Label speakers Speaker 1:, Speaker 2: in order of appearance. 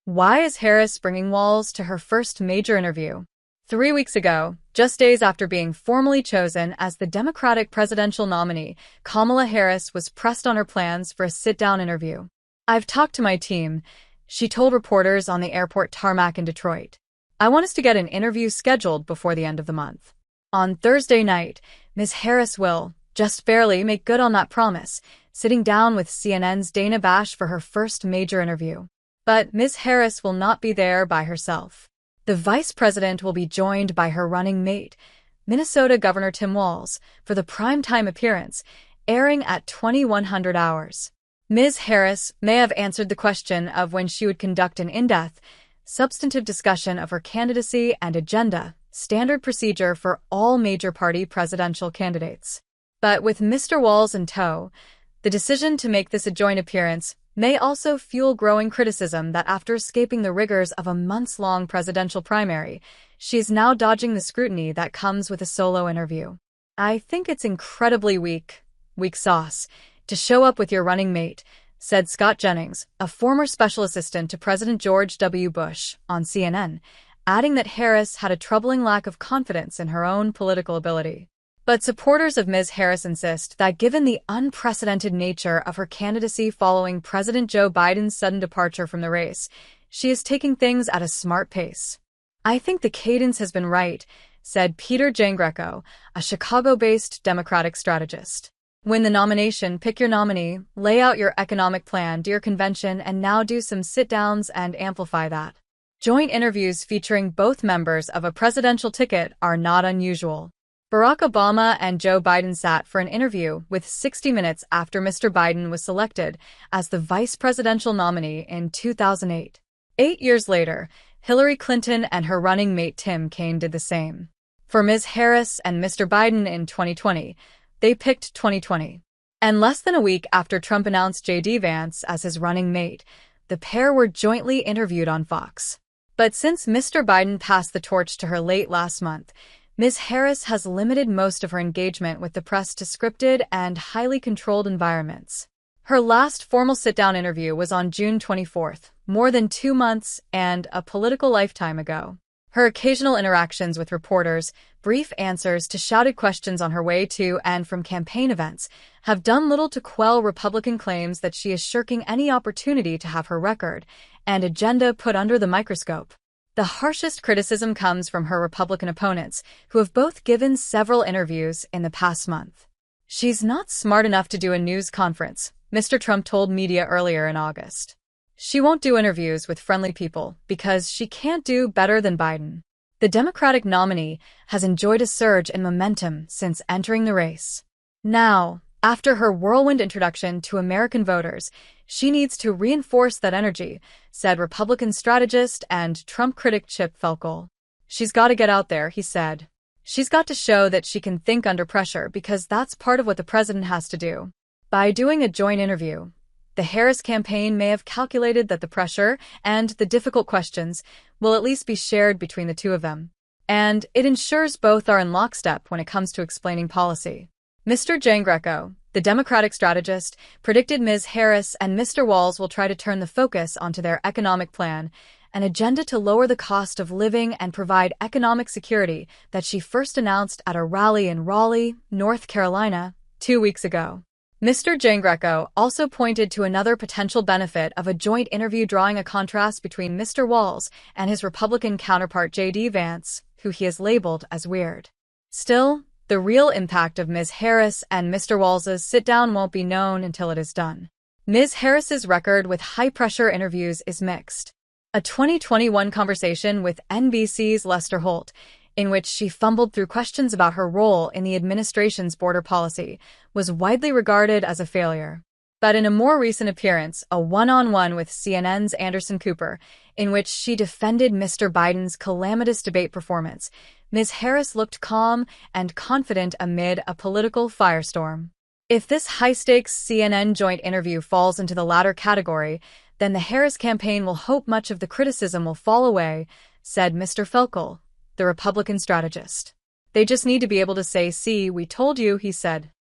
Speaker 1: Why is Harris bringing Walz to her first major interview? 3 weeks ago, just days after being formally chosen as the Democratic presidential nominee, Kamala Harris was pressed on her plans for a sit-down interview. "I've talked to my team," she told reporters on the airport tarmac in Detroit. "I want us to get an interview scheduled before the end of the month." On Thursday night, Ms. Harris will, just barely, make good on that promise, sitting down with CNN's Dana Bash for her first major interview. But Ms. Harris will not be there by herself. The vice president will be joined by her running mate, Minnesota Governor Tim Walz, for the primetime appearance, airing at 2100 hours. Ms. Harris may have answered the question of when she would conduct an in-depth, substantive discussion of her candidacy and agenda, standard procedure for all major party presidential candidates. But with Mr. Walz in tow, the decision to make this a joint appearance may also fuel growing criticism that after escaping the rigors of a months-long presidential primary, she is now dodging the scrutiny that comes with a solo interview. "I think it's incredibly weak sauce, to show up with your running mate," said Scott Jennings, a former special assistant to President George W. Bush, on CNN, adding that Harris had a troubling lack of confidence in her own political ability. But supporters of Ms. Harris insist that given the unprecedented nature of her candidacy following President Joe Biden's sudden departure from the race, she is taking things at a smart pace. "I think the cadence has been right," said Peter Giangreco, a Chicago-based Democratic strategist. "Win the nomination, pick your nominee, lay out your economic plan, do your convention, and now do some sit-downs and amplify that." Joint interviews featuring both members of a presidential ticket are not unusual. Barack Obama and Joe Biden sat for an interview with 60 Minutes after Mr. Biden was selected as the vice presidential nominee in 2008. 8 years later, Hillary Clinton and her running mate Tim Kaine did the same. For Ms. Harris and Mr. Biden in 2020, they picked 2020. And less than a week after Trump announced J.D. Vance as his running mate, the pair were jointly interviewed on Fox. But since Mr. Biden passed the torch to her late last month, Ms. Harris has limited most of her engagement with the press to scripted and highly controlled environments. Her last formal sit-down interview was on June 24th, more than 2 months and a political lifetime ago. Her occasional interactions with reporters, brief answers to shouted questions on her way to and from campaign events, have done little to quell Republican claims that she is shirking any opportunity to have her record and agenda put under the microscope. The harshest criticism comes from her Republican opponents, who have both given several interviews in the past month. "She's not smart enough to do a news conference," Mr. Trump told media earlier in August. "She won't do interviews with friendly people because she can't do better than Biden." The Democratic nominee has enjoyed a surge in momentum since entering the race. Now, after her whirlwind introduction to American voters, she needs to reinforce that energy, said Republican strategist and Trump critic Chip Felkel. "She's got to get out there," he said. "She's got to show that she can think under pressure because that's part of what the president has to do." By doing a joint interview, the Harris campaign may have calculated that the pressure and the difficult questions will at least be shared between the two of them. And it ensures both are in lockstep when it comes to explaining policy. Mr. Giangreco, the Democratic strategist, predicted Ms. Harris and Mr. Walz will try to turn the focus onto their economic plan, an agenda to lower the cost of living and provide economic security that she first announced at a rally in Raleigh, North Carolina, 2 weeks ago. Mr. Giangreco also pointed to another potential benefit of a joint interview, drawing a contrast between Mr. Walz and his Republican counterpart J.D. Vance, who he has labeled as weird. Still, the real impact of Ms. Harris and Mr. Walz's sit-down won't be known until it is done. Ms. Harris's record with high-pressure interviews is mixed. A 2021 conversation with NBC's Lester Holt, in which she fumbled through questions about her role in the administration's border policy, was widely regarded as a failure. But in a more recent appearance, a one-on-one with CNN's Anderson Cooper, in which she defended Mr. Biden's calamitous debate performance, Ms. Harris looked calm and confident amid a political firestorm. If this high-stakes CNN joint interview falls into the latter category, then the Harris campaign will hope much of the criticism will fall away, said Mr. Felkel, the Republican strategist. "They just need to be able to say, 'See, we told you,'" he said.